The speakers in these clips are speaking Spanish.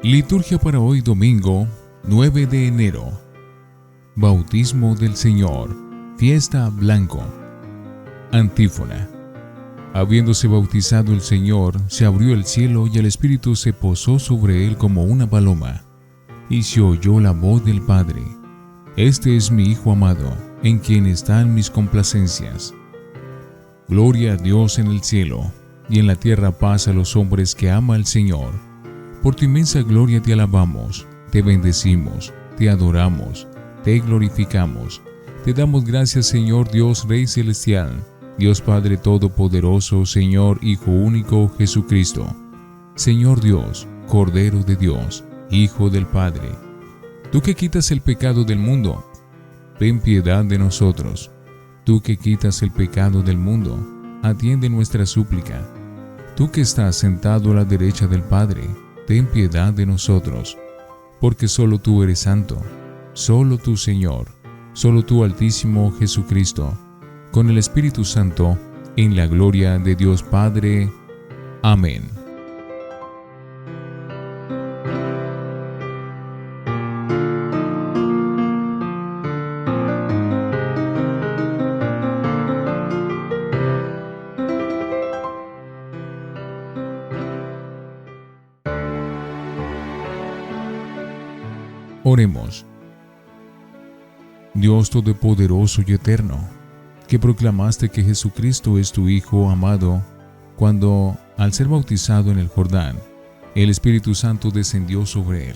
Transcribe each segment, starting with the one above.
Liturgia para hoy domingo 9 de enero. Bautismo del Señor, fiesta blanco. Antífona. Habiéndose bautizado el Señor, se abrió el cielo y el Espíritu se posó sobre él como una paloma. Y se oyó la voz del Padre: Este es mi Hijo amado, en quien están mis complacencias. Gloria a Dios en el cielo, y en la tierra paz a los hombres que ama al Señor. Por tu inmensa gloria te alabamos, te bendecimos, te adoramos, te glorificamos. Te damos gracias, Señor Dios Rey Celestial, Dios Padre Todopoderoso, Señor Hijo Único Jesucristo. Señor Dios, Cordero de Dios, Hijo del Padre. Tú que quitas el pecado del mundo, ten piedad de nosotros. Tú que quitas el pecado del mundo, atiende nuestra súplica. Tú que estás sentado a la derecha del Padre, ten piedad de nosotros, porque solo tú eres santo, solo tú, Señor, solo tú, Altísimo Jesucristo, con el Espíritu Santo, en la gloria de Dios Padre. Amén. Oremos. Dios Todopoderoso y Eterno, que proclamaste que Jesucristo es tu Hijo amado, cuando, al ser bautizado en el Jordán, el Espíritu Santo descendió sobre él.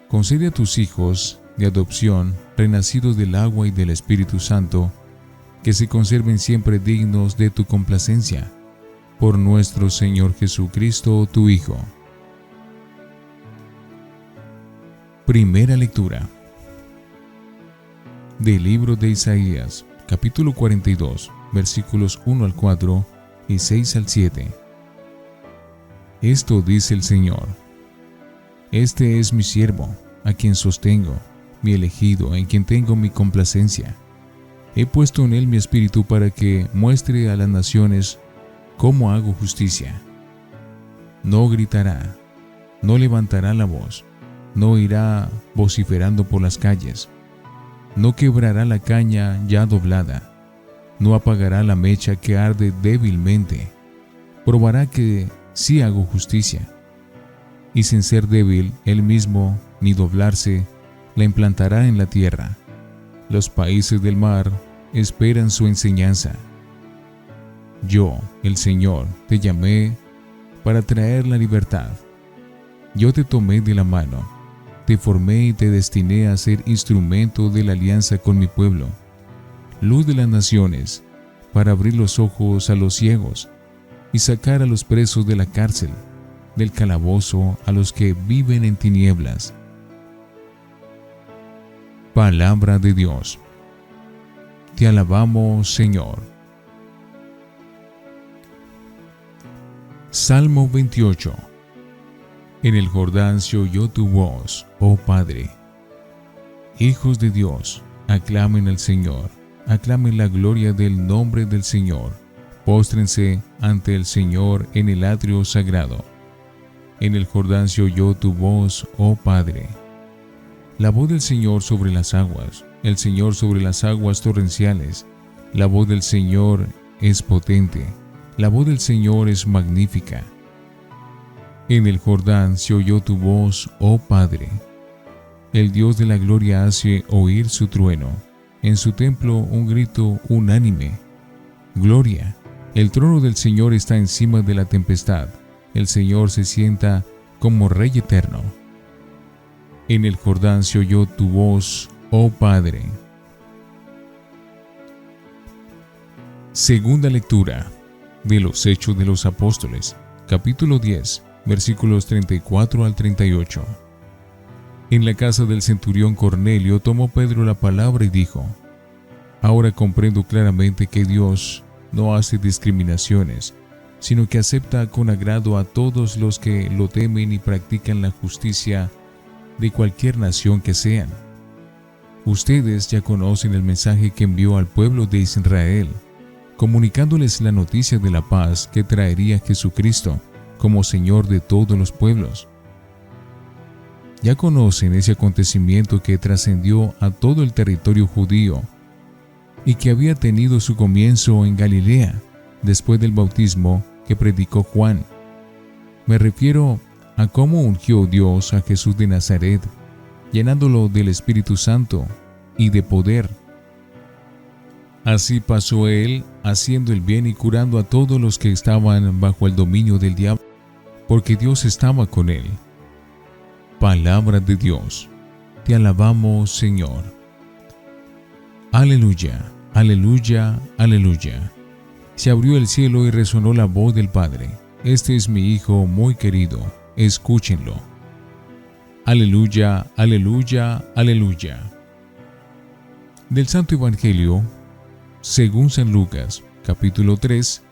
Concede a tus hijos de adopción, renacidos del agua y del Espíritu Santo, que se conserven siempre dignos de tu complacencia, por nuestro Señor Jesucristo, tu Hijo. Primera lectura del libro de Isaías, capítulo 42, versículos 1 al 4 y 6 al 7. Esto dice el Señor: Este es mi siervo, a quien sostengo, mi elegido, en quien tengo mi complacencia. He puesto en él mi espíritu para que muestre a las naciones cómo hago justicia. No gritará, no levantará la voz, no irá vociferando por las calles, no quebrará la caña ya doblada, no apagará la mecha que arde débilmente. Probará que sí hago justicia, y sin ser débil él mismo ni doblarse, la implantará en la tierra. Los países del mar esperan su enseñanza. Yo, el Señor, te llamé para traer la libertad. Yo te tomé de la mano, te formé y te destiné a ser instrumento de la alianza con mi pueblo, luz de las naciones, para abrir los ojos a los ciegos y sacar a los presos de la cárcel, del calabozo a los que viven en tinieblas. Palabra de Dios. Te alabamos, Señor. Salmo 28. En el Jordán se oyó tu voz, oh Padre. Hijos de Dios, aclamen al Señor, aclamen la gloria del nombre del Señor. Póstrense ante el Señor en el atrio sagrado. En el Jordán se oyó tu voz, oh Padre. La voz del Señor sobre las aguas, el Señor sobre las aguas torrenciales. La voz del Señor es potente, la voz del Señor es magnífica. En el Jordán se oyó tu voz, oh Padre. El Dios de la gloria hace oír su trueno, en su templo un grito unánime. Gloria, el trono del Señor está encima de la tempestad, el Señor se sienta como Rey eterno. En el Jordán se oyó tu voz, oh Padre. Segunda lectura de los Hechos de los Apóstoles, capítulo 10. Versículos 34 al 38. En la casa del centurión Cornelio tomó Pedro la palabra y dijo: Ahora comprendo claramente que Dios no hace discriminaciones, sino que acepta con agrado a todos los que lo temen y practican la justicia de cualquier nación que sean. Ustedes ya conocen el mensaje que envió al pueblo de Israel, comunicándoles la noticia de la paz que traería Jesucristo como Señor de todos los pueblos. Ya conocen ese acontecimiento que trascendió a todo el territorio judío y que había tenido su comienzo en Galilea, después del bautismo que predicó Juan. Me refiero a cómo ungió Dios a Jesús de Nazaret, llenándolo del Espíritu Santo y de poder. Así pasó él, haciendo el bien y curando a todos los que estaban bajo el dominio del diablo, porque Dios estaba con él. Palabra de Dios. Te alabamos, Señor. Aleluya, aleluya, aleluya. Se abrió el cielo y resonó la voz del Padre. Este es mi Hijo muy querido, escúchenlo. Aleluya, aleluya, aleluya. Del Santo Evangelio, según San Lucas, capítulo 3,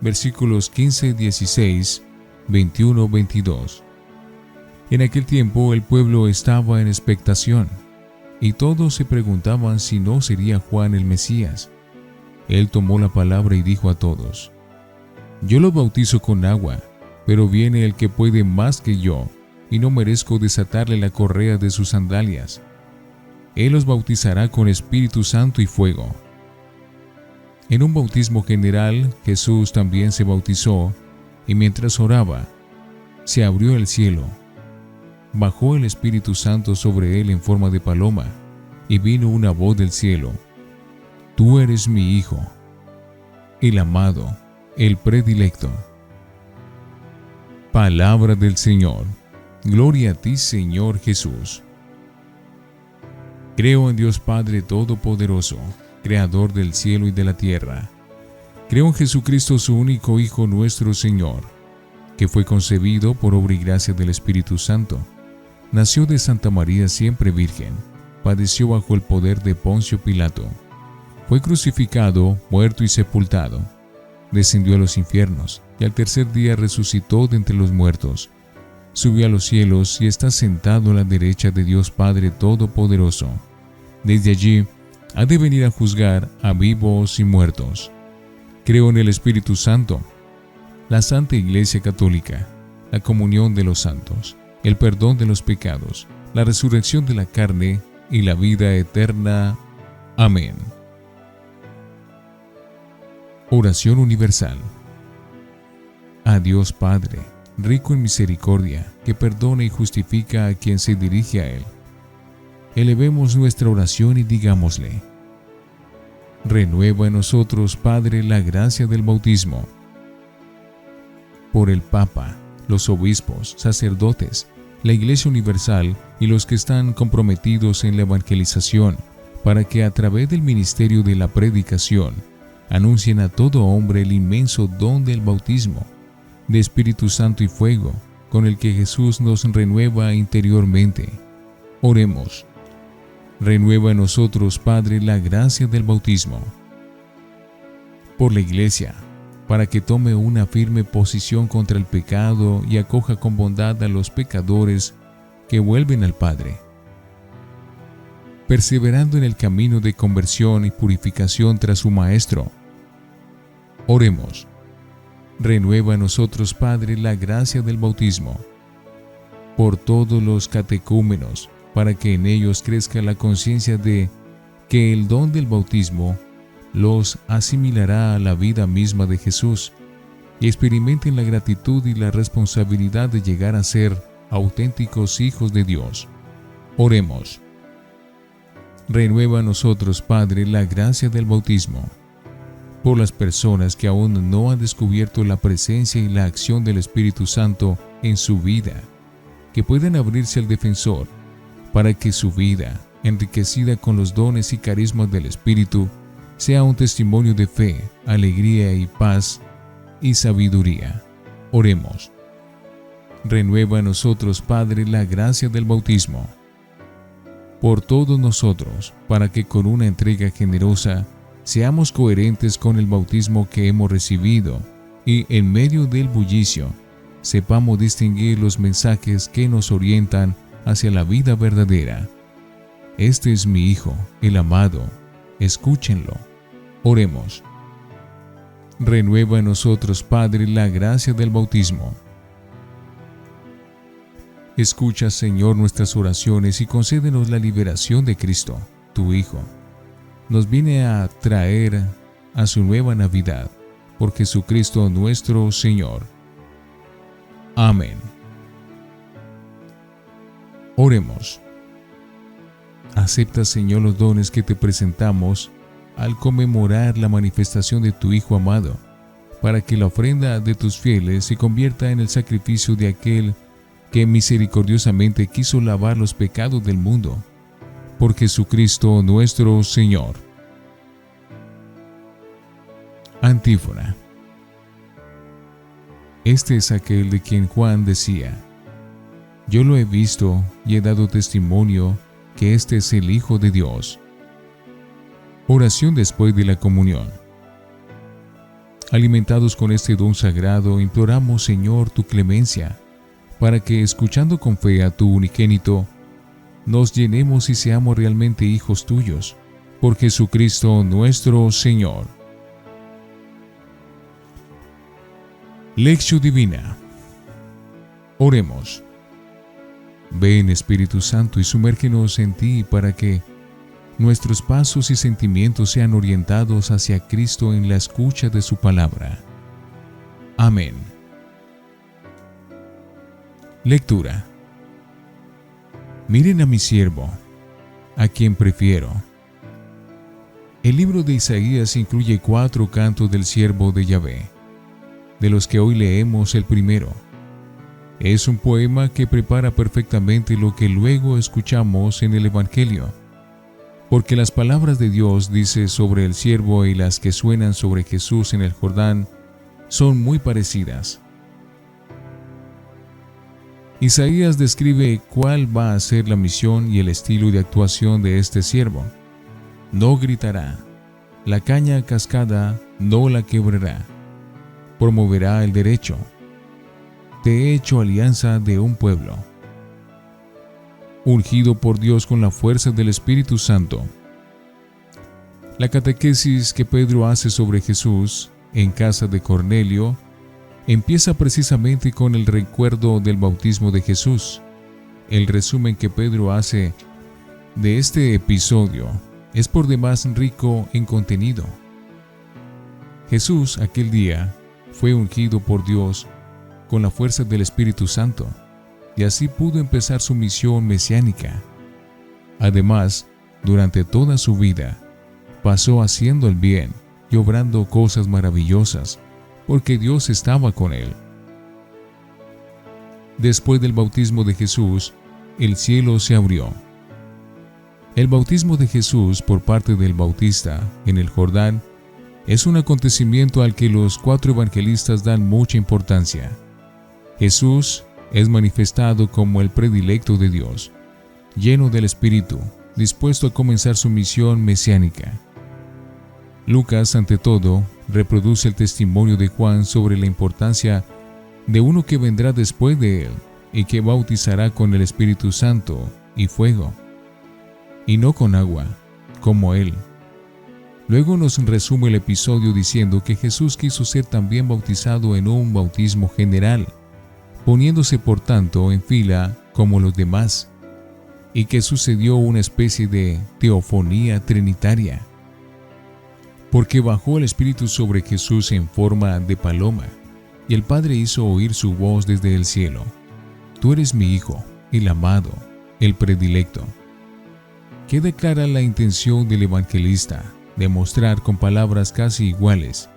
versículos 15, 16, 21, 22. En aquel tiempo el pueblo estaba en expectación, y todos se preguntaban si no sería Juan el Mesías. Él tomó la palabra y dijo a todos: Yo los bautizo con agua, pero viene el que puede más que yo, y no merezco desatarle la correa de sus sandalias. Él los bautizará con Espíritu Santo y fuego. En un bautismo general, Jesús también se bautizó, y mientras oraba, se abrió el cielo. Bajó el Espíritu Santo sobre él en forma de paloma, y vino una voz del cielo: Tú eres mi Hijo, el amado, el predilecto. Palabra del Señor. Gloria a ti, Señor Jesús. Creo en Dios Padre Todopoderoso, Creador del cielo y de la tierra. Creo en Jesucristo, su único Hijo, nuestro Señor, que fue concebido por obra y gracia del Espíritu Santo. Nació de Santa María siempre Virgen, padeció bajo el poder de Poncio Pilato, fue crucificado, muerto y sepultado, descendió a los infiernos, y al tercer día resucitó de entre los muertos, subió a los cielos y está sentado a la derecha de Dios Padre Todopoderoso. Desde allí ha de venir a juzgar a vivos y muertos. Creo en el Espíritu Santo, la Santa Iglesia Católica, la comunión de los santos, el perdón de los pecados, la resurrección de la carne y la vida eterna. Amén. Oración universal. A Dios Padre, rico en misericordia, que perdona y justifica a quien se dirige a Él. Elevemos nuestra oración y digámosle: Renueva en nosotros, Padre, la gracia del bautismo. Por el Papa, los obispos, sacerdotes, la Iglesia Universal y los que están comprometidos en la evangelización, para que a través del ministerio de la predicación anuncien a todo hombre el inmenso don del bautismo, de Espíritu Santo y fuego, con el que Jesús nos renueva interiormente. Oremos. Renueva en nosotros, Padre, la gracia del bautismo. Por la Iglesia, para que tome una firme posición contra el pecado y acoja con bondad a los pecadores que vuelven al Padre, perseverando en el camino de conversión y purificación tras su Maestro. Oremos. Renueva en nosotros, Padre, la gracia del bautismo. Por todos los catecúmenos, para que en ellos crezca la conciencia de que el don del bautismo los asimilará a la vida misma de Jesús y experimenten la gratitud y la responsabilidad de llegar a ser auténticos hijos de Dios. Oremos. Renueva a nosotros, Padre, la gracia del bautismo. Por las personas que aún no han descubierto la presencia y la acción del Espíritu Santo en su vida, que puedan abrirse al defensor para que su vida, enriquecida con los dones y carismas del Espíritu, sea un testimonio de fe, alegría y paz y sabiduría. Oremos. Renueva en nosotros, Padre, la gracia del bautismo. Por todos nosotros, para que con una entrega generosa seamos coherentes con el bautismo que hemos recibido y en medio del bullicio sepamos distinguir los mensajes que nos orientan hacia la vida verdadera. Este es mi Hijo, el amado. Escúchenlo. Oremos. Renueva en nosotros, Padre, la gracia del bautismo. Escucha, Señor, nuestras oraciones y concédenos la liberación de Cristo, tu Hijo. Nos viene a traer a su nueva Navidad, por Jesucristo nuestro Señor. Amén. Oremos. Acepta, Señor, los dones que te presentamos al conmemorar la manifestación de tu Hijo amado, para que la ofrenda de tus fieles se convierta en el sacrificio de aquel que misericordiosamente quiso lavar los pecados del mundo. Por Jesucristo nuestro Señor. Antífona. Este es aquel de quien Juan decía: yo lo he visto y he dado testimonio que este es el Hijo de Dios. Oración después de la comunión. Alimentados con este don sagrado, imploramos, Señor, tu clemencia, para que, escuchando con fe a tu unigénito, nos llenemos y seamos realmente hijos tuyos, por Jesucristo nuestro Señor. Lección Divina. Oremos. Ven, Espíritu Santo, y sumérgenos en ti para que nuestros pasos y sentimientos sean orientados hacia Cristo en la escucha de su palabra. Amén. Lectura. Miren a mi siervo, a quien prefiero. El libro de Isaías incluye 4 cantos del siervo de Yahvé, de los que hoy leemos el primero. Es un poema que prepara perfectamente lo que luego escuchamos en el Evangelio, porque las palabras de Dios dice sobre el siervo y las que suenan sobre Jesús en el Jordán son muy parecidas. Isaías describe cuál va a ser la misión y el estilo de actuación de este siervo. No gritará, la caña cascada no la quebrará, promoverá el derecho. Te he hecho alianza de un pueblo. Ungido por Dios con la fuerza del Espíritu Santo. La catequesis que Pedro hace sobre Jesús en casa de Cornelio empieza precisamente con el recuerdo del bautismo de Jesús. El resumen que Pedro hace de este episodio es por demás rico en contenido. Jesús aquel día fue ungido por Dios con la fuerza del Espíritu Santo, y así pudo empezar su misión mesiánica. Además, durante toda su vida, pasó haciendo el bien y obrando cosas maravillosas, porque Dios estaba con él. Después del bautismo de Jesús, el cielo se abrió. El bautismo de Jesús por parte del Bautista en el Jordán es un acontecimiento al que los 4 evangelistas dan mucha importancia. Jesús es manifestado como el predilecto de Dios, lleno del Espíritu, dispuesto a comenzar su misión mesiánica. Lucas, ante todo, reproduce el testimonio de Juan sobre la importancia de uno que vendrá después de él y que bautizará con el Espíritu Santo y fuego, y no con agua, como él. Luego nos resume el episodio diciendo que Jesús quiso ser también bautizado en un bautismo general, poniéndose por tanto en fila como los demás, y que sucedió una especie de teofonía trinitaria, porque bajó el Espíritu sobre Jesús en forma de paloma, y el Padre hizo oír su voz desde el cielo: Tú eres mi Hijo, el amado, el predilecto. Queda clara la intención del evangelista de mostrar con palabras casi iguales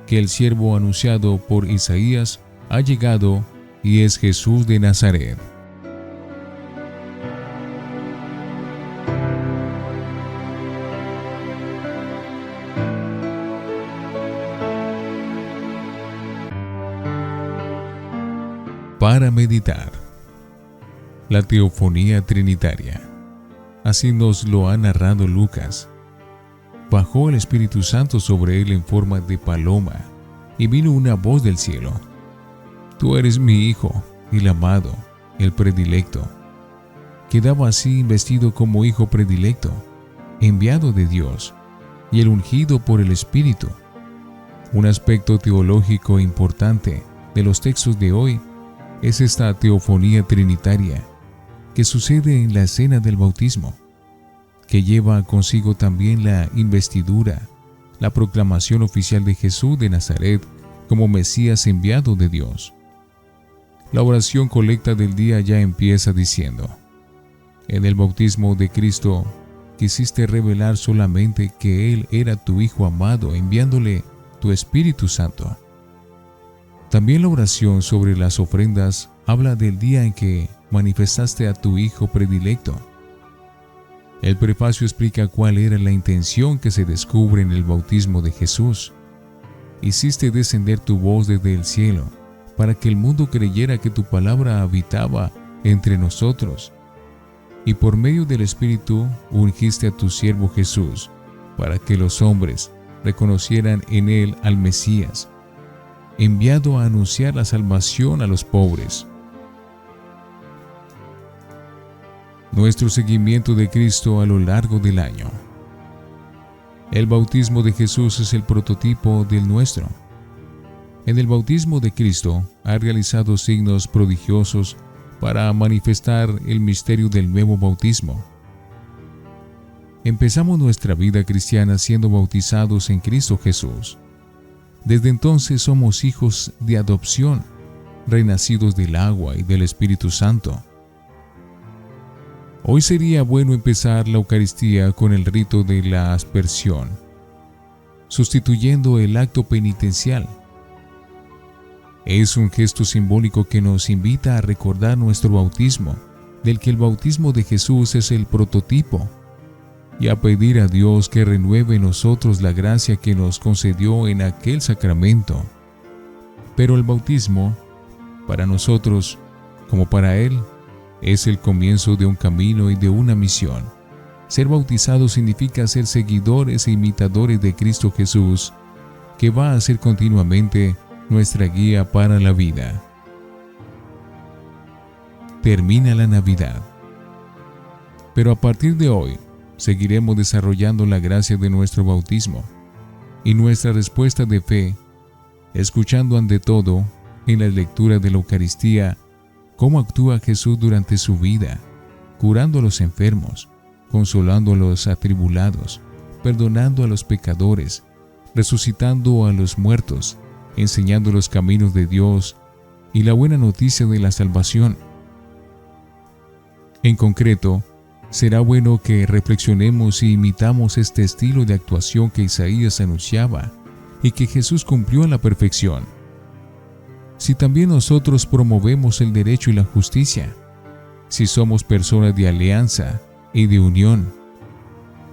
que el siervo anunciado por Isaías ha llegado y es Jesús de Nazaret. Para meditar. La teofonía trinitaria. Así nos lo ha narrado Lucas. Bajó el Espíritu Santo sobre él en forma de paloma, y vino una voz del cielo: Tú eres mi Hijo, el amado, el predilecto. quedaba así investido como hijo predilecto, enviado de Dios, y el ungido por el Espíritu. Un aspecto teológico importante de los textos de hoy es esta teofonía trinitaria que sucede en la escena del bautismo, que lleva consigo también la investidura, la proclamación oficial de Jesús de Nazaret como Mesías enviado de Dios. La oración colecta del día ya empieza diciendo: en el bautismo de Cristo quisiste revelar solamente que Él era tu Hijo amado, enviándole tu Espíritu Santo. También la oración sobre las ofrendas habla del día en que manifestaste a tu Hijo predilecto. El prefacio explica cuál era la intención que se descubre en el bautismo de Jesús. Hiciste descender tu voz desde el cielo, para que el mundo creyera que tu palabra habitaba entre nosotros. Y por medio del Espíritu ungiste a tu siervo Jesús, para que los hombres reconocieran en él al Mesías, enviado a anunciar la salvación a los pobres. Nuestro seguimiento de Cristo a lo largo del año. El bautismo de Jesús es el prototipo del nuestro. En el bautismo de Cristo ha realizado signos prodigiosos para manifestar el misterio del nuevo bautismo. Empezamos nuestra vida cristiana siendo bautizados en Cristo Jesús. Desde entonces somos hijos de adopción, renacidos del agua y del Espíritu Santo. Hoy sería bueno empezar la Eucaristía con el rito de la aspersión, sustituyendo el acto penitencial. Es un gesto simbólico que nos invita a recordar nuestro bautismo, del que el bautismo de Jesús es el prototipo, y a pedir a Dios que renueve en nosotros la gracia que nos concedió en aquel sacramento. Pero el bautismo, para nosotros, como para Él, es el comienzo de un camino y de una misión. Ser bautizado significa ser seguidores e imitadores de Cristo Jesús, que va a ser continuamente nuestra guía para la vida. Termina la Navidad. Pero a partir de hoy, seguiremos desarrollando la gracia de nuestro bautismo y nuestra respuesta de fe, escuchando ante todo, en la lectura de la Eucaristía, cómo actúa Jesús durante su vida, curando a los enfermos, consolando a los atribulados, perdonando a los pecadores, resucitando a los muertos, enseñando los caminos de Dios y la buena noticia de la salvación. En concreto, será bueno que reflexionemos y imitamos este estilo de actuación que Isaías anunciaba y que Jesús cumplió a la perfección. Si también nosotros promovemos el derecho y la justicia, si somos personas de alianza y de unión,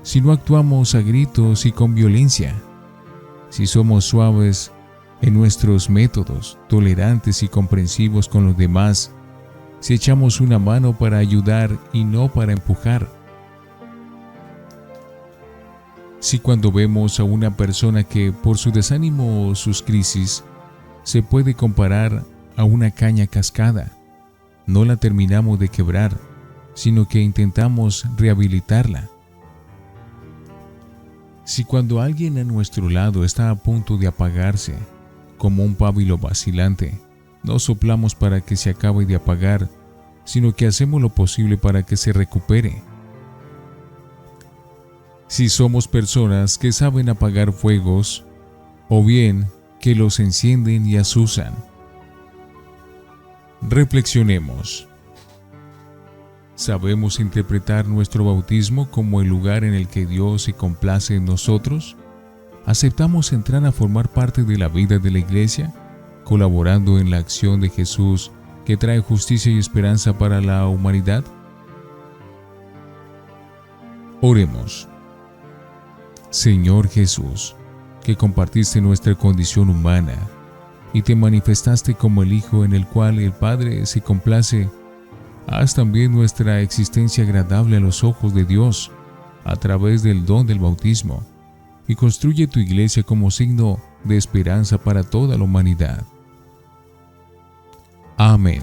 si no actuamos a gritos y con violencia, si somos suaves en nuestros métodos, tolerantes y comprensivos con los demás, si echamos una mano para ayudar y no para empujar, si cuando vemos a una persona que por su desánimo o sus crisis se puede comparar a una caña cascada, no la terminamos de quebrar, sino que intentamos rehabilitarla. Si cuando alguien a nuestro lado está a punto de apagarse, como un pábilo vacilante, no soplamos para que se acabe de apagar, sino que hacemos lo posible para que se recupere. Si somos personas que saben apagar fuegos, o bien que los encienden y azuzan. Reflexionemos. ¿Sabemos interpretar nuestro bautismo como el lugar en el que Dios se complace en nosotros? ¿Aceptamos entrar a formar parte de la vida de la Iglesia, colaborando en la acción de Jesús que trae justicia y esperanza para la humanidad? Oremos. Señor Jesús, que compartiste nuestra condición humana y te manifestaste como el Hijo en el cual el Padre se complace, haz también nuestra existencia agradable a los ojos de Dios a través del don del bautismo y construye tu Iglesia como signo de esperanza para toda la humanidad. Amén.